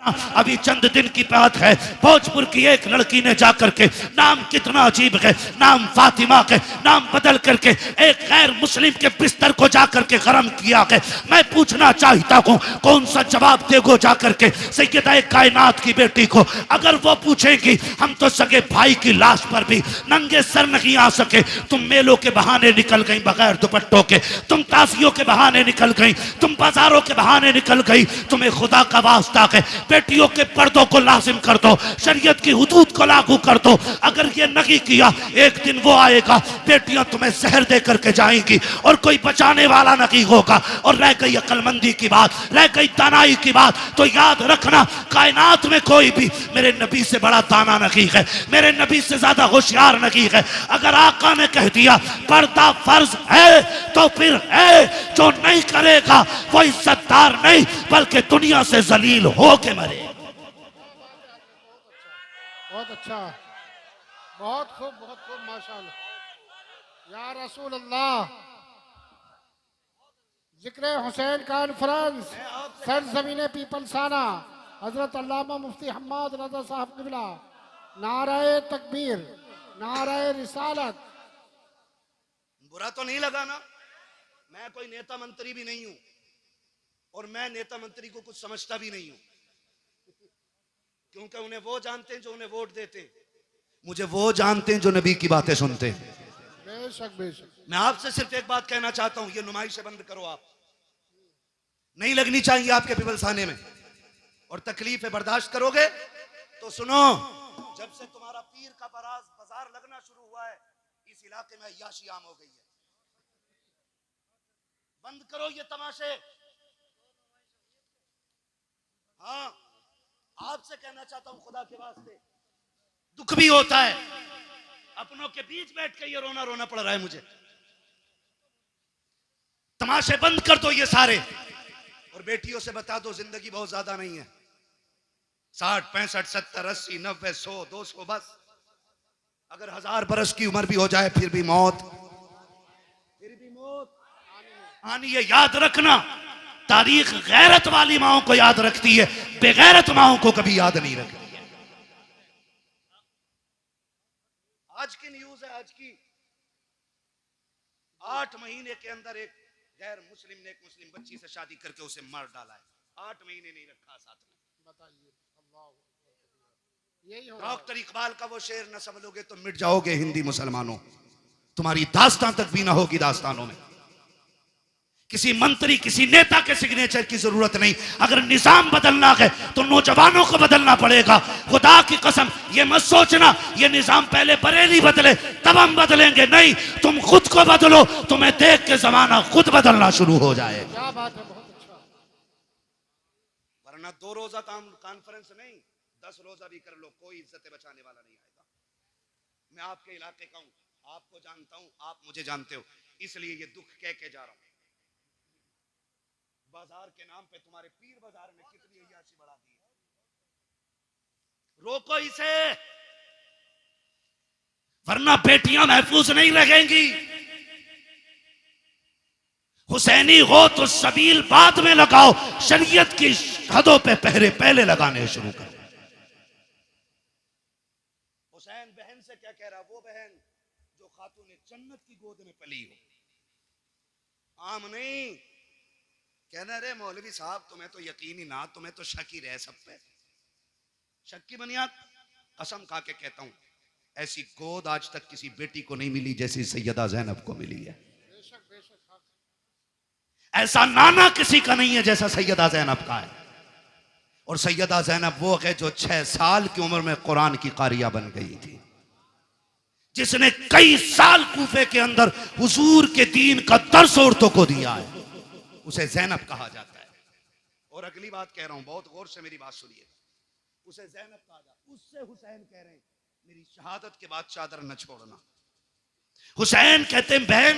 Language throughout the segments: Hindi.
अभी चंद दिन की बात है, भोजपुर की एक लड़की ने जाकर के, नाम कितना अजीब है, नाम फातिमा के, नाम बदल करके एक गैर मुस्लिम के बिस्तर को जाकर के गरम किया है। मैं पूछना चाहता हूँ कौन सा जवाब देगो जाकर के सैयदा कायनात की बेटी को? अगर वो पूछेंगी हम तो सगे भाई की लाश पर भी नंगे सर नहीं आ सके, तुम मेलों के बहाने निकल गई बगैर दुपट्टों के, तुम ताजियों के बहाने निकल गई, तुम बाजारों के बहाने निकल गई, तुम्हें खुदा का वास्ता है बेटियों के पर्दों को लाजिम कर दो, शरीयत की हुदूद को लागू कर दो। अगर ये नहीं किया एक दिन वो आएगा, बेटियां तुम्हें जहर दे करके जाएंगी और कोई बचाने वाला नहीं होगा। और रह गई अक्लमंदी की बात, रह गई दानाई की बात, तो याद रखना कायनात में कोई भी मेरे नबी से बड़ा दाना नहीं है, मेरे नबी से ज्यादा होशियार नहीं है। अगर आका ने कह दिया पर्दा फर्ज है तो फिर है, जो नहीं करेगा वो इज्जतदार नहीं बल्कि दुनिया से जलील हो के मरे। बहुत अच्छा, बहुत खूब माशाअल्लाह। या रसूल अल्लाह, जिक्र हुसैन कॉन्फ्रेंस सरजमीन पीपलसाना, हजरत अल्लामा मुफ्ती हम्माद रज़ा साहब क़िबला, नाराए तकबीर, नाराए रिसालत। बुरा तो नहीं लगा ना? मैं कोई नेता मंत्री भी नहीं हूं और मैं नेता मंत्री को कुछ समझता भी नहीं हूं, क्योंकि उन्हें वो जानते हैं जो उन्हें वोट देते हैं, मुझे वो जानते हैं जो नबी की बातें सुनते हैं। बेशक बेशक। मैं आपसे सिर्फ एक बात कहना चाहता हूं, ये नुमाइशें बंद करो, आप नहीं लगनी चाहिए आपके पिपलसाने में, और तकलीफें बर्दाश्त करोगे तो सुनो, जब से तुम्हारा पीर का बाजार लगना शुरू हुआ है इस इलाके में अय्याशी आम हो गई है। बंद करो ये तमाशे। हाँ, आपसे कहना चाहता हूं खुदा के वास्ते, दुख भी होता है, अपनों के बीच बैठ के ये रोना रोना पड़ रहा है मुझे। तमाशे बंद कर दो ये सारे, और बेटियों से बता दो जिंदगी बहुत ज्यादा नहीं है, 60 65 70 80 90 100 200 बस। अगर 1000 बरस की उम्र भी हो जाए फिर भी मौत आनी है। याद रखना, तारीख गैरत वाली माओं को याद रखती है, बेगैरत माओं को कभी याद नहीं रखती है। आज की न्यूज है, आज की 8 महीने के अंदर एक गैर मुस्लिम ने एक मुस्लिम बच्ची से शादी करके उसे मार डाला है। 8 महीने नहीं रखा साथ में। बताइए, यही हो डॉक्टर इकबाल का वो शेर न समझोगे तो मिट जाओगे हिंदी मुसलमानों, तुम्हारी दास्तां तक भी ना होगी दास्तानों में। किसी मंत्री किसी नेता के सिग्नेचर की जरूरत नहीं, अगर निजाम बदलना है तो नौजवानों को बदलना पड़ेगा। खुदा की कसम ये मत सोचना ये निजाम पहले बरेली बदले तब हम बदलेंगे, नहीं, तुम खुद को बदलो, तुम्हें देख के जमाना खुद बदलना शुरू हो जाए। क्या बात है, बहुत अच्छा। वरना 2 रोजा कॉन्फ्रेंस नहीं 10 रोजा भी कर लो, कोई इज्जत बचाने वाला नहीं आएगा। मैं आपके इलाके का हूं, आपको जानता हूं, आप मुझे जानते हो, इसलिए ये दुख कह के जा रहा हूं। बाजार के नाम पे तुम्हारे पीर बाजार में कितनी अय्याशी बढ़ा दी है, रोको इसे, वरना बेटियां महफूज नहीं रहेंगी। हुसैनी हो तो सबील बाद में लगाओ, शरीयत की हदों पे पहरे पहले लगाने शुरू करो। हुसैन बहन से क्या कह रहा, वो बहन जो खातून जन्नत की गोद में पली हो, आम नहीं। कहना रे मौलवी साहब तुम्हें तो यकीन ही ना, तुम्हें तो शक ही रहे सब पे, शक की बुनियाद। कसम खा के कहता हूं ऐसी गोद आज तक किसी बेटी को नहीं मिली जैसी सैयदा ज़ैनब को मिली है। ऐसा नाना किसी का नहीं है जैसा सैयदा ज़ैनब का है। और सैयदा ज़ैनब वो है जो 6 साल की उम्र में कुरान की कारिया बन गई थी, जिसने कई साल कूफे के अंदर हुजूर के दीन का दर्स औरतों को दिया है, उसे ज़ैनब कहा जाता है। और अगली बात कह रहा हूं, बहुत गौर से मेरी बात सुनिए, उसे ज़ैनब कहा जाता है, उससे हुसैन कह रहे हैं मेरी शहादत के बाद चादर न छोड़ना। हुसैन कहते हैं बहन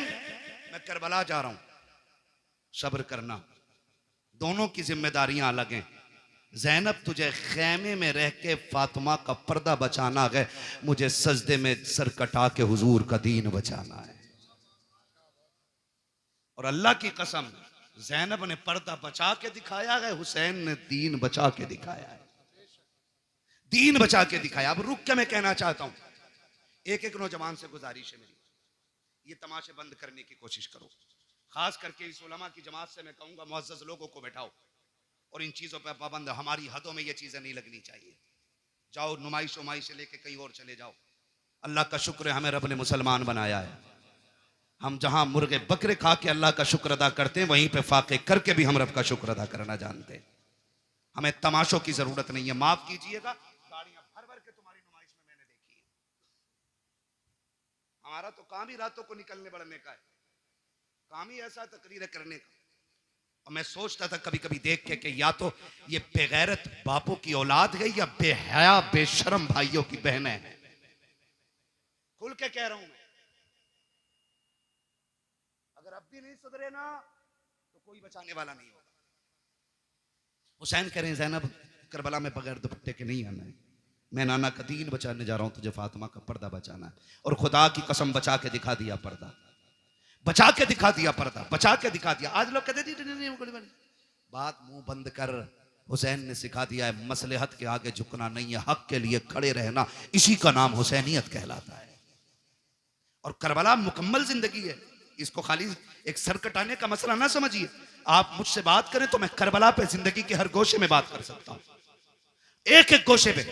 मैं करबला जा रहा हूं, सब्र करना, दोनों की जिम्मेदारियां अलग हैं। ज़ैनब तुझे खेमे में रह के फातिमा का पर्दा बचाना है, मुझे सजदे में सर कटा के हुजूर का दीन बचाना है। और अल्लाह की कसम ज़ैनब ने पर्दा बचा के दिखाया है, हुसैन ने दीन बचा के दिखाया है। दीन बचा के दिखाया। अब रुक के मैं कहना चाहता हूं, एक एक नौजवान से गुजारिश है मेरी, ये तमाशे बंद करने की कोशिश करो। खास करके इस उलमा की जमात से मैं कहूंगा, मुअज़्ज़ज़ लोगों को बैठाओ और इन चीजों पर पाबंद, हमारी हदों में ये चीजें नहीं लगनी चाहिए। जाओ नुमाइश उमाइश लेके कहीं और चले जाओ। अल्लाह का शुक्र है हमें रब ने मुसलमान बनाया है। हम जहां मुर्गे बकरे खा के अल्लाह का शुक्र अदा करते हैं, वहीं पे फाके करके भी हम रब का शुक्र अदा करना जानते हैं। हमें तमाशों की जरूरत नहीं है। माफ कीजिएगा, गाड़ियां भर भर के तुम्हारी नुमाइश में मैंने देखी है। हमारा तो काम ही रातों को निकलने बढ़ने का है, काम ही ऐसा तकरीर करने का। और मैं सोचता था कभी कभी देख के कि या तो ये बेगैरत बापों की औलाद है या बेहया बेशरम भाइयों की बहनें हैं। खुल के कह रहा हूं मैं, अगर अब भी नहीं सुधरे ना तो कोई बचाने वाला नहीं होगा। हुसैन कह रहे हैं ज़ैनब करबला में बगैर दुपट्टे के नहीं आना है, मैं नाना का दीन बचाने जा रहा हूं, तुझे फातिमा का पर्दा बचाना है। और खुदा की कसम बचा के दिखा दिया पर्दा, बचा के दिखा दिया पर्दा, बचा के दिखा दिया। आज लोग कहते नहीं बात मुंह बंद कर। हुसैन ने सिखा दिया है मसलहत के आगे झुकना नहीं है, हक के लिए खड़े रहना, इसी का नाम हुसैनियत कहलाता है। और करबला मुकम्मल जिंदगी है, इसको खाली एक सर कटाने का मसला ना समझिए। आप मुझसे बात करें तो मैं करबला पे जिंदगी के हर गोशे में बात कर सकता हूं, एक एक गोशे पे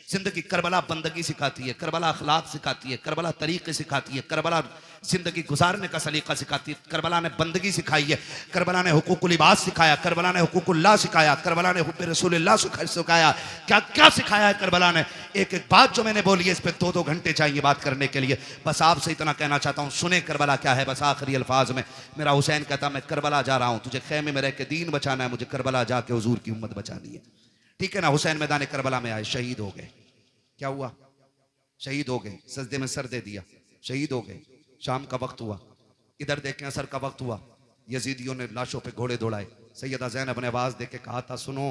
जिंदगी। करबला बंदगी सिखाती है, करबला अखलाक सिखाती है, करबला तरीके सिखाती है, करबला जिंदगी गुजारने का सलीका सिखाती है। करबला ने बंदगी सिखाई है, करबला ने हुकूकुल इबाद सिखाया, करबला ने हुकूकुल्लाह सिखाया, करबला ने हुब्बे रसूलुल्लाह सिखाया। क्या क्या सिखाया है करबला ने। एक एक बात जो मैंने बोली है इस पर 2-2 घंटे चाहिए बात करने के लिए। बस आपसे इतना कहना चाहता हूँ, सुने करबला क्या है। बस आखिरी अल्फाज में मेरा हुसैन कहता मैं करबला जा रहा हूँ, तुझे खेमे में रह के दीन बचाना है, मुझे करबला जाके हुजूर की उम्मत बचानी है। ठीक है ना। हुसैन मैदान करबला में आए, शहीद हो गए। क्या हुआ? शहीद हो गए, सजदे में सर दे दिया, शहीद हो गए। शाम का वक्त हुआ, इधर देखें असर का वक्त हुआ, यजीदियों ने लाशों पे घोड़े दौड़ाए। सैयदा ज़ैनब ने आवाज दे के कहा था, सुनो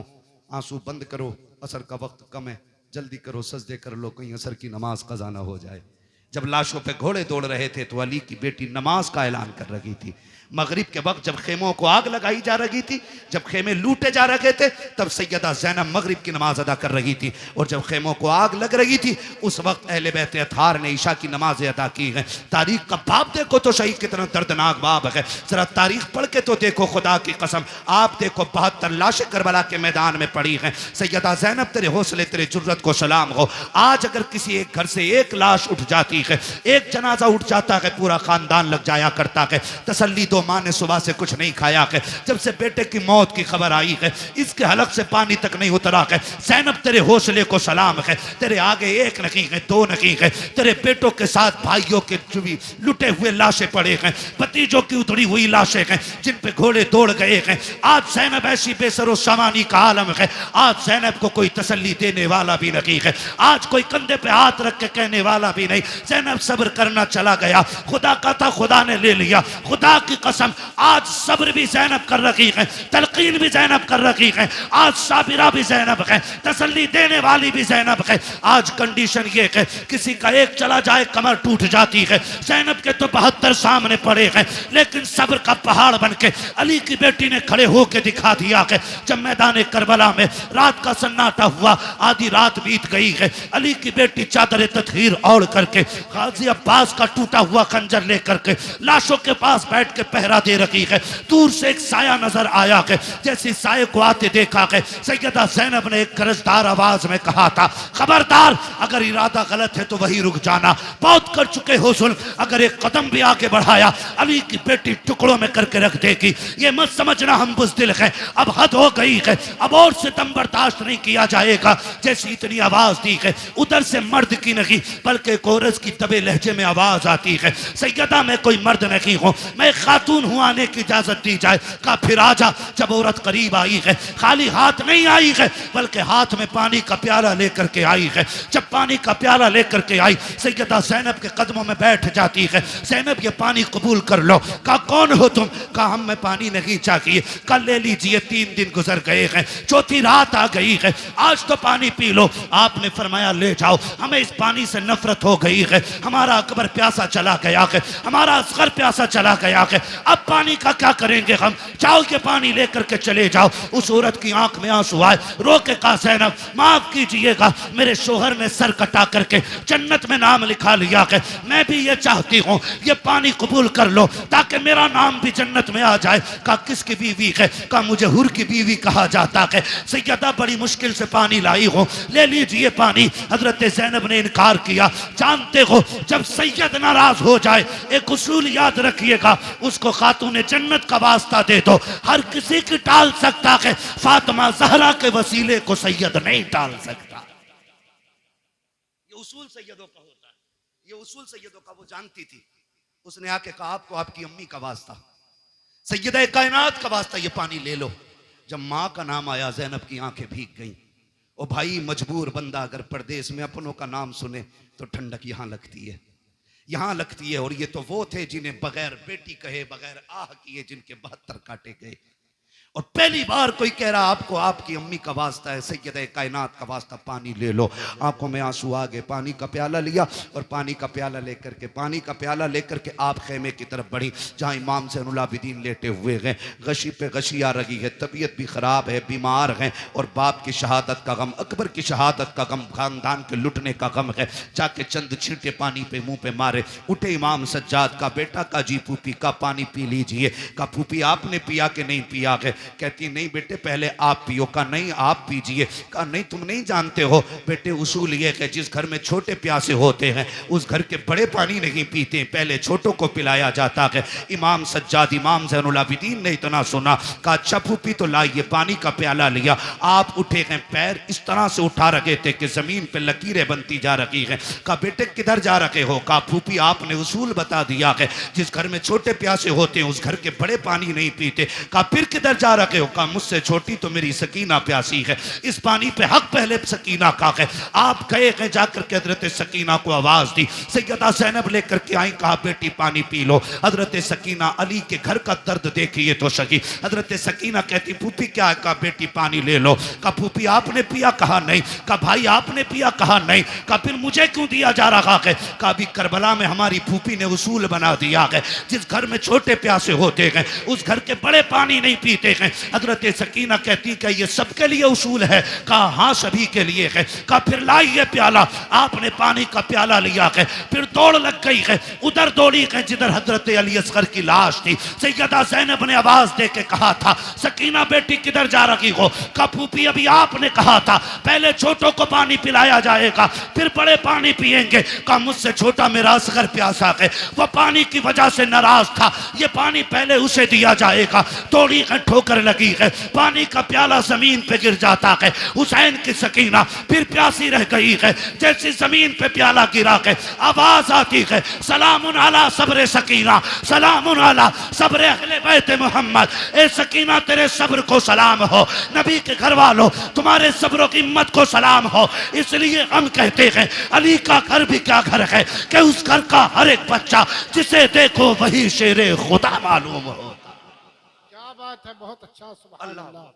आंसू बंद करो, असर का वक्त कम है, जल्दी करो, सजदे कर लो, कहीं असर की नमाज कज़ा ना हो जाए। जब लाशों पे घोड़े दौड़ रहे थे तो अली की बेटी नमाज का ऐलान कर रही थी। मगरिब के वक्त जब खेमों को आग लगाई जा रही थी, जब खेमे लूटे जा रहे थे, तब सैयदा ज़ैनब मगरिब की नमाज अदा कर रही थी। और जब खेमों को आग लग रही थी उस वक्त अहले बैत अतार ने ईशा की नमाज अदा की है। तारीख का बाप देखो तो शहीद कितना दर्दनाक बाप है, जरा तारीख पढ़ के तो देखो। खुदा की कसम आप देखो 72 लाशें करबला के मैदान में पड़ी हैं। सैयदा ज़ैनब तेरे हौसले तेरे जुर्रत को सलाम हो। आज अगर किसी एक घर से एक लाश उठ जाती है, एक जनाजा उठ जाता है, पूरा खानदान लग जाया करता है। तसल्ली दो, माँ ने सुबह से कुछ नहीं खाया है, जब से बेटे की मौत की खबर आई है इसके हलक से पानी तक नहीं उतरा है। ज़ैनब तेरे हौसले को सलाम है, तेरे आगे एक नहीं है, 2 नहीं है, तेरे बेटों के साथ भाइयों के लुटे हुए लाशें पड़े हैं, भतीजों की उतरी हुई लाशें हैं जिन पे घोड़े दौड़ गए हैं। आज ज़ैनब ऐसी बेसरो सामानी का आलम है, आज ज़ैनब को कोई तसल्ली देने वाला भी नहीं है, आज कोई कंधे पे हाथ रख के कहने वाला भी नहीं। ज़ैनब सब्र करना चला गया, खुदा का था खुदा ने ले लिया। खुदा की कसम आज सब्र भी ज़ैनब कर रही है, तलकीन भी ज़ैनब कर रही है, आज साबिरा भी ज़ैनब है, तसल्ली देने वाली भी ज़ैनब है। आज कंडीशन ये है किसी का एक चला जाए कमर टूट जाती है, ज़ैनब के तो 72 सामने पड़े हैं, लेकिन सब्र का पहाड़ बन के अली की बेटी ने खड़े होकर दिखा दिया है। जब मैदान करबला में रात का सन्नाटा हुआ, आधी रात बीत गई है, अली की बेटी चादर तत्हीर ओढ़ करके गाजी अब्बास का टूटा हुआ खंजर लेकर के लाशों के पास बैठ के पहरा दे रखी है। दूर से एक साया नजर आया है, जैसे साये को आते देखा है, सैयदा ज़ैनब ने एक गरजदार आवाज में कहा था, खबरदार अगर इरादा गलत है तो वही रुक जाना, बहुत कर चुके हो जुल्म, अगर एक कदम भी आगे बढ़ाया अली की बेटी टुकड़ों में करके रख देगी। ये मत समझना हम बुज़दिल हैं, अब हद हो गई है, अब और सितम बर्दाश्त नहीं किया जाएगा। जैसी इतनी आवाज दी है, उधर से मर्द की नहीं बल्कि कोरस की दबे लहजे में आवाज आती है, सैयदा मैं कोई मर्द नहीं हूँ, मैं खातून हूँ, आने की इजाजत दी जाए। का फिर आजा। जब औरत करीब आई है, खाली हाथ नहीं आई है बल्कि हाथ में पानी का प्याला लेकर के आई है। जब पानी का प्याला लेकर के आई, सैयदा ज़ैनब के कदमों में बैठ जाती है। ज़ैनब ये पानी कबूल कर लो। कहा कौन हो तुम? कहा हम में पानी नहीं चाहिए, कल ले लीजिए, 3 दिन गुजर गए हैं, 4थी रात आ गई है, आज तो पानी पी लो। आपने फरमाया ले जाओ, हमें इस पानी से नफरत हो गई है, है, हमारा अकबर प्यासा चला गया है, हमारा असगर प्यासा चला गया है, अब पानी का क्या करेंगे हम? जाओ ये पानी लेकर के चले जाओ। उस औरत की आंख में आंसू आए, रो के कहा ज़ैनब माफ कीजिएगा, मेरे शोहर ने सर कटा करके जन्नत में नाम लिखा लिया है, मैं भी ये चाहती हूँ ये पानी कबूल कर लो ताकि मेरा नाम भी जन्नत में आ जाए। कहा किसकी बीवी है? कहा मुझे हुर की बीवी कहा जाता है। सैयदा बड़ी मुश्किल से पानी लाई हो, ले लीजिए पानी। हजरत ज़ैनब ने इनकार किया। जानते हो जब सैयद नाराज हो जाए एक उसूल याद रखिएगा, उसको खातून जन्नत का वास्ता दे दो। हर किसी की टाल सकता है, फातिमा ज़हरा के वसीले को सैयद नहीं टाल सकता। ये उसूल सैयदों का होता है, ये उसूल सैयदों का वो जानती थी। उसने आके कहा आपको आपकी अम्मी का वास्ता, सैयदा कायनात का वास्ता ये पानी ले लो। जब माँ का नाम आया ज़ैनब की आंखें भीग गईं। ओ भाई मजबूर बंदा अगर परदेश में अपनों का नाम सुने तो ठंडक यहाँ लगती है, यहाँ लगती है। और ये तो वो थे जिन्हें बगैर बेटी कहे बगैर आह किए जिनके 72 काटे गए। और पहली बार कोई कह रहा आपको आपकी अम्मी का वास्ता है, सैयदा कायनात का वास्ता, पानी ले लो। आंखों में आंसू आ गए, पानी का प्याला लिया और पानी का प्याला लेकर के आप खेमे की तरफ बढ़ी जहां इमाम ज़ैनुल आबिदीन लेटे हुए हैं। गशी पे गशी आ रही है, तबीयत भी ख़राब है, बीमार हैं और बाप की शहादत का गम, अकबर की शहादत का गम, खानदान के लुटने का गम है। जाके चंद छींटे पानी पे मुंह पे मारे। उठे इमाम सज्जाद का बेटा का जी फूफी का पानी पी लीजिए। का फूफी आपने पिया कि नहीं पिया है? कहती नहीं बेटे पहले आप पियो। का नहीं आप पीजिए। का नहीं तुम नहीं जानते हो बेटे उसूल ये है जिस घर में छोटे प्यासे होते हैं उस घर के बड़े पानी नहीं पीते, पहले छोटों को पिलाया जाता है। इमाम सज्जाद इमाम ज़ैनुल आबिदीन ने इतना सुना, कहा अच्छा फूफी तो लाइए। पानी का प्याला लिया। आप उठे हैं, पैर इस तरह से उठा रखे थे कि जमीन पे लकीरें बनती जा रही हैं। कहा बेटे किधर जा रखे हो? कहा फूफी आपने उसूल बता दिया है जिस घर में छोटे प्यासे होते हैं उस घर के बड़े पानी नहीं पीते। कहा फिर किधर जा रखे हो? कहा मुझसे छोटी तो मेरी सकीना प्यासी है, इस पानी पे हक पहले सकीना का है। आप गए हैं जाकर के हजरत सकीना को आवाज दी। सैयदा ज़ैनब लेकर के आई, कहा बेटी पानी पी लो। हजरत सकीना अली के घर का दर्द देखिए तो सही। हजरत सकीना कहती फूफी क्या है? कहा बेटी पानी ले लो। कहा फूफी आपने पिया? कहा नहीं। कहा भाई आपने पिया? कहा नहीं। कहा फिर मुझे क्यों दिया जा रहा है? कहा अभी करबला में हमारी फूफी ने उसूल बना दिया है जिस घर में छोटे प्यासे होते हैं उस घर के बड़े पानी नहीं पीते हैं। हजरत सकीना कहती कि ये सबके लिए उसूल है? कहा हाँ सभी के लिए है। कहा फिर लाइए प्याला। आपने पानी का प्याला लिया है। फिर दौड़ लग गई है, उधर दौड़ी है जिधर हजरत अली असगर की लाश थी। सैयदा ज़ैनब ने आवाज दे के कहा था सकीना बेटी किधर जा रही हो? कहा फूफी अभी आपने कहा था पहले छोटों को पानी पिलाया जाएगा फिर बड़े पानी पिएंगे। कहा मुझसे छोटा मेरा असगर प्यासा है, वह पानी की वजह से नाराज था, ये पानी पहले उसे दिया जाएगा। दौड़ी है, ठोकर लगी है, पानी का प्याला जमीन पे गिर जाता है। हुसैन की सकीना फिर प्यासी रह गई है। जैसे जमीन पे प्याला गिरा है आवाज आती है सलामुन अला सब्र सकीना, सलामुन अला सब्र अहले बैत मोहम्मद। ए सकीना तेरे सब्र को सलाम हो, नबी के घर वालों तुम्हारे सब्र की हिम्मत को सलाम हो। इसलिए हम कहते हैं अली का घर भी क्या घर है कि उस घर का हर एक बच्चा जिसे देखो वही शेरे खुदा मालूम हो। क्या बात है, बहुत अच्छा। सुभान अल्लाह।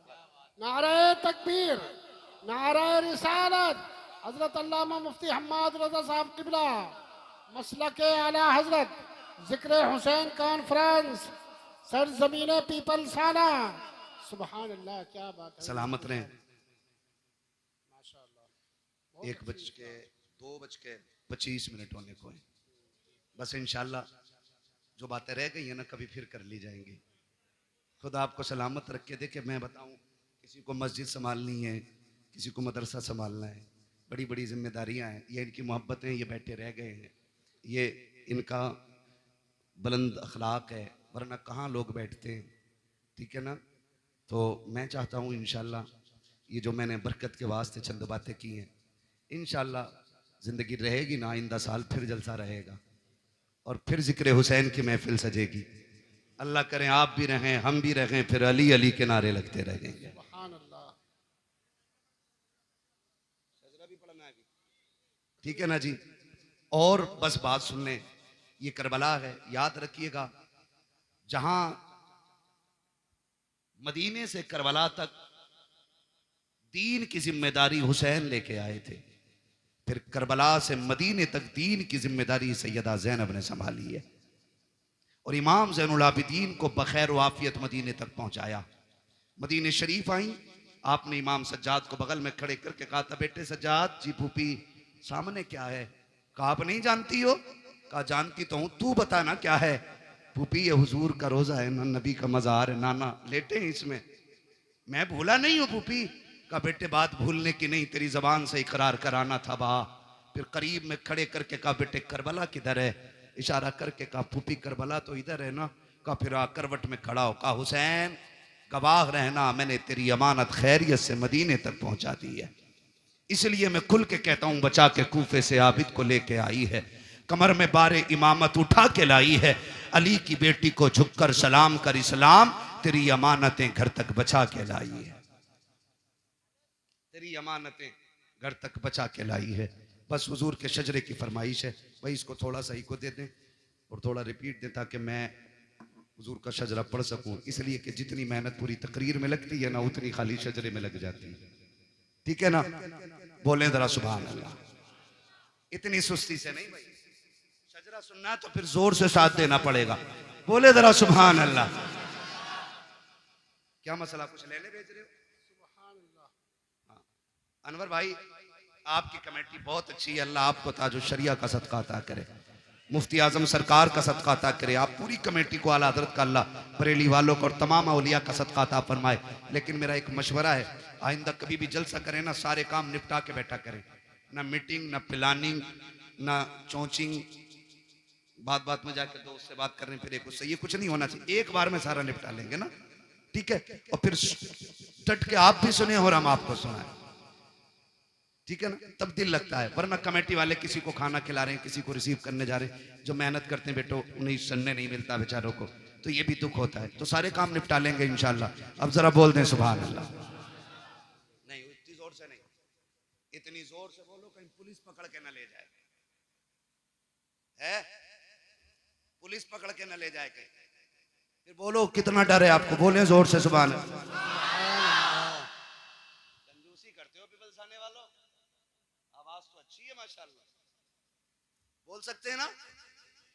नारे तकबीर, नारे रिसालत। हजरत अल्लामा मुफ्ती हम्माद रज़ा साहब किबला मसलके आला हजरत जिक्र हुसैन कॉन्फ्रेंस सरजमीन पीपल साना। सुभान अल्लाह, क्या बात है। सलामत रहें। माशाअल्लाह। 1:02:25 होने को है। बस इंशाल्लाह जो बातें रह गई है ना कभी फिर कर ली जाएंगी। खुदा आपको सलामत रख के दे। कि मैं बताऊं किसी को मस्जिद संभालनी है, किसी को मदरसा संभालना है, बड़ी बड़ी जिम्मेदारियां हैं। ये इनकी मोहब्बतें, ये बैठे रह गए हैं, ये इनका बुलंद अखलाक है, वरना कहाँ लोग बैठते हैं। ठीक है ना? तो मैं चाहता हूँ इंशाल्लाह ये जो मैंने बरकत के वास्ते चंद बातें की हैं इंशाल्लाह ज़िंदगी रहेगी ना, आइंदा साल फिर जलसा रहेगा और फिर जिक्र हुसैन की महफिल सजेगी। अल्लाह करें आप भी रहें, हम भी रहें, फिर अली अली के नारे लगते रहेंगे। ठीक है ना जी? और बस बात सुन लें, ये करबला है, याद रखिएगा। जहां मदीने से करबला तक दीन की जिम्मेदारी हुसैन लेके आए थे, फिर करबला से मदीने तक दीन की जिम्मेदारी सैयदा ज़ैनब ने संभाली है और इमाम ज़ैनुल आबिदीन को बखैर वाफियत मदीने तक पहुंचाया। मदीने शरीफ आई, आपने इमाम सज्जाद को बगल में खड़े करके कहा था, बेटे सज्जाद जी फूफी सामने क्या है? कहा आप नहीं जानती हो? कहा जानती तो हूं, तू बताना क्या है? फूफी ये हुजूर का रोजा है ना, नबी का मज़ार है, नाना लेटे हैं इसमें। मैं भूला नहीं हूं फूफी। कहा बेटे बात भूलने की नहीं, तेरी जबान से इकरार कराना था बा। फिर करीब में खड़े करके कहा बेटे करबला किधर है? इशारा करके कहा फूफी करबला तो इधर है ना। कहा फिर करवट में खड़ा हो, कहा हुसैन गवाह रहना, मैंने तेरी अमानत खैरियत से मदीने तक पहुंचा दी है, इसलिए मैं खुल के कहता हूं बचा के कूफे से आबिद को लेके आई है, कमर में बारे इमामत उठा के लाई है, अली की बेटी को झुककर सलाम कर इस्लाम, तेरी अमानतें घर तक बचा के लाई है, तेरी अमानतें घर तक बचा के लाई है। बस हुजूर के शजरे की फरमाइश है, भाई इसको थोड़ा सा ही को दे दें और थोड़ा रिपीट दें ताकि मैं हुजूर का शजरा पढ़ सकूं, इसलिए कि जितनी मेहनत पूरी तकरीर में लगती है ना, उतनी खाली शजरे में लग जाती है। ठीक है ना? बोले जरा सुभान अल्लाह। इतनी सुस्ती से नहीं भाई, शजरा सुनना तो फिर जोर से साथ देना पड़ेगा। बोले जरा सुभान अल्लाह। क्या मसला, कुछ लेने भेज रहे हो? हाँ। अनवर भाई आपकी कमेटी बहुत अच्छी है, अल्लाह आपको ताजो शरिया का सदका अता करे, मुफ्ती आजम सरकार का सदका अता करे, आप पूरी कमेटी को आला हज़रत का अल्लाह बरेली वालों को और तमाम औलिया का सदका अता फरमाए। लेकिन मेरा एक मशवरा है, आइंदा कभी भी जलसा करें ना, सारे काम निपटा के बैठा करें, ना मीटिंग, ना प्लानिंग, ना चोचिंग, बात बात में जाकर दोस्त से बात करने फिर उससे, ये कुछ नहीं होना चाहिए। एक बार में सारा निपटा लेंगे ना, ठीक है? और फिर डट के आप भी सुने और हम आपको सुनाए, ठीक है ना? तब दिल लगता है, वरना कमेटी वाले किसी को खाना खिला रहे हैं, किसी को रिसीव करने जा रहे हैं, जो मेहनत करते हैं बेटो उन्हें सुनने नहीं मिलता बेचारों को, तो ये भी दुख होता है। तो सारे काम निपटा लेंगे इंशाल्लाह। अब जरा बोल दें सुभान अल्लाह। नहीं इतनी जोर से नहीं, इतनी जोर से बोलो कहीं पुलिस पकड़ के ना ले जाए, है? पुलिस पकड़ के ना ले जाए कहीं। फिर बोलो कितना डर है आपको, बोले जोर से सुभान अल्लाह। कंजूसी करते हो पीपल्स आने वालों, आवाज तो अच्छी है माशाल्लाह, बोल सकते हैं ना?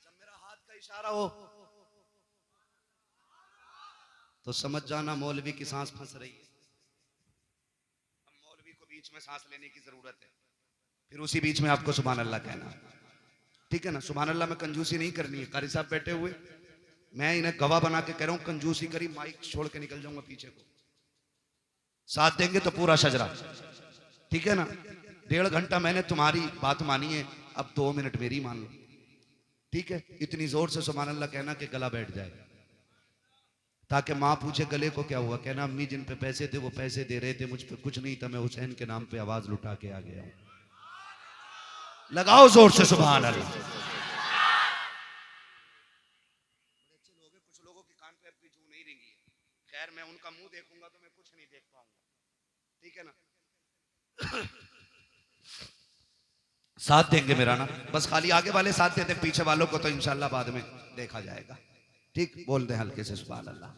जब मेरा हाथ का इशारा हो तो समझ जाना मौलवी की सांस फंस रही है। अब मौलवी को बीच में सांस लेने की जरूरत है, फिर उसी बीच में आपको सुभान अल्लाह कहना, ठीक है ना? सुभान अल्लाह में कंजूसी नहीं करनी है। कारी साहब बैठे हुए, मैं इन्हें गवाह बना के कह रहा हूं, कंजूसी करी माइक छोड़ के निकल जाऊंगा पीछे को, साथ देंगे तो पूरा शजरा, ठीक है ना? 1.5 घंटा मैंने तुम्हारी बात मानी है, अब 2 मिनट मेरी मान लो, ठीक है? इतनी जोर से सुभान अल्लाह कहना कि गला बैठ जाए, ताकि माँ पूछे गले को क्या हुआ, कहना अम्मी जिन पे पैसे थे वो पैसे दे रहे थे, मुझ पे कुछ नहीं था, मैं हुसैन के नाम पे आवाज लुटा के आ गया हूं। लगाओ जोर से सुभान अल्लाह। अच्छे लोग हैं, कुछ लोगों के कान पे अब भी जू नहीं रेंगी है। खैर मैं उनका मुंह देखूंगा तो मैं कुछ नहीं देख पाऊंगा, ठीक है ना? साथ देंगे मेरा ना, बस खाली आगे वाले साथ देते, पीछे वालों को तो इंशाल्लाह बाद में देखा जाएगा, ठीक? बोल दे हल्के से सुभान अल्लाह।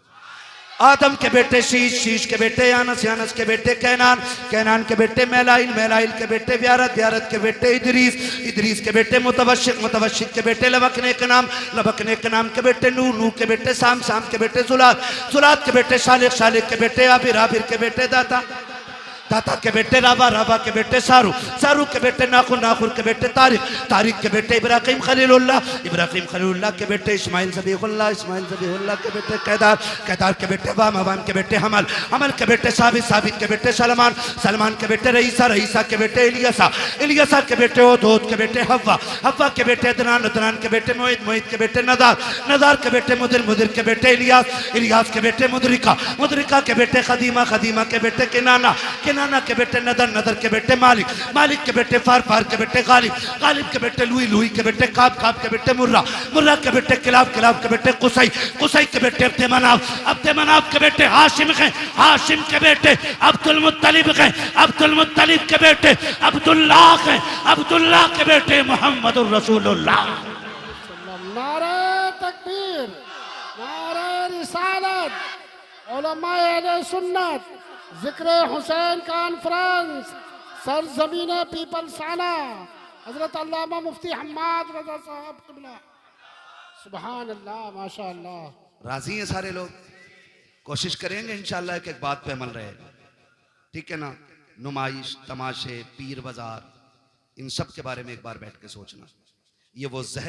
आदम के बेटे शीश, शीश के बेटे यानस, यानस के बेटे कैनान, कैनान के बेटे मैलाइल, मैलाइल के बेटे व्यारत, व्यारत के बेटे इदरीस, इदरीस के बेटे मुतवशिक, मुतवशिक के बेटे लबकने के नाम, लबकने के नाम के बेटे नूह, नूह के बेटे साम, साम के बेटे जुलात, जुलात के बेटे शालिक, शालिक के बेटे आबिर, आबिर के बेटे दाता, दाता के बेटे राबा, राबा के बेटे सारू, सारू के बेटे नाखुर, नाखुर के बेटे तारिक, तारिक के बेटे इब्राहिम खलीलुल्लाह, इब्राहिम खलीलुल्लाह के बेटे इस्माइल ज़बीहुल्लाह, इस्माइल ज़बीहुल्लाह के बेटे कैदार, कैदार के बेटे वाम, वाम के बेटे हमल, हमल के बेटे साबित, साबित के बेटे सलमान, सलमान के बेटे रईसा, रईसा के बेटे इलियासा, इलियासा के बेटे ओदोद के बेटे हव्वा, हव्वा के बेटे अदनान, अदनान के बेटे मोहित, मोहित के बेटे नदार, नदार के बेटे मुदिर, मुदिर के बेटे इलियास, इलियास के बेटे मुदरिका, मुदरिका के बेटे खदीमा, खदीमा के बेटे किनाना, किनाना के बेटे नदर, नदर के बेटे मालिक, मालिक के बेटे फार, फार के बेटे गालिब, गालिब के बेटे लुई, लुई के बेटे काब, काब के बेटे मुर्रा, मुर्रा के बेटे किलाब, किलाब के बेटे कुसई, कुसई के बेटे अब्दे मनाव, अब्दे मनाव के बेटे हाशिम हैं, हाशिम के बेटे अब्दुल मुत्तलिब हैं, अब्दुल मुत्तलिब के बेटे अब्दुल्लाह हैं, अब्दुल्लाह के बेटे मोहम्मदुर रसूलुल्लाह। नारे तकबीर, नारे रिसालत, उलमाए अहले सुन्नत, जिक्र हुसैन कॉन्फ्रेंस, सरजमीन पीपलसाना हजरत अल्लामा मुफ्ती हम्माद रजा साहब क़िबला। सुभान अल्लाह, माशा अल्लाह। राजी हैं सारे लोग? कोशिश करेंगे इंशाल्लाह एक एक बात पे अमल रहेगा, ठीक है ना। नुमाइश, तमाशे, पीर बाजार, इन सब के बारे में एक बार बैठ के सोचना। ये वो जहर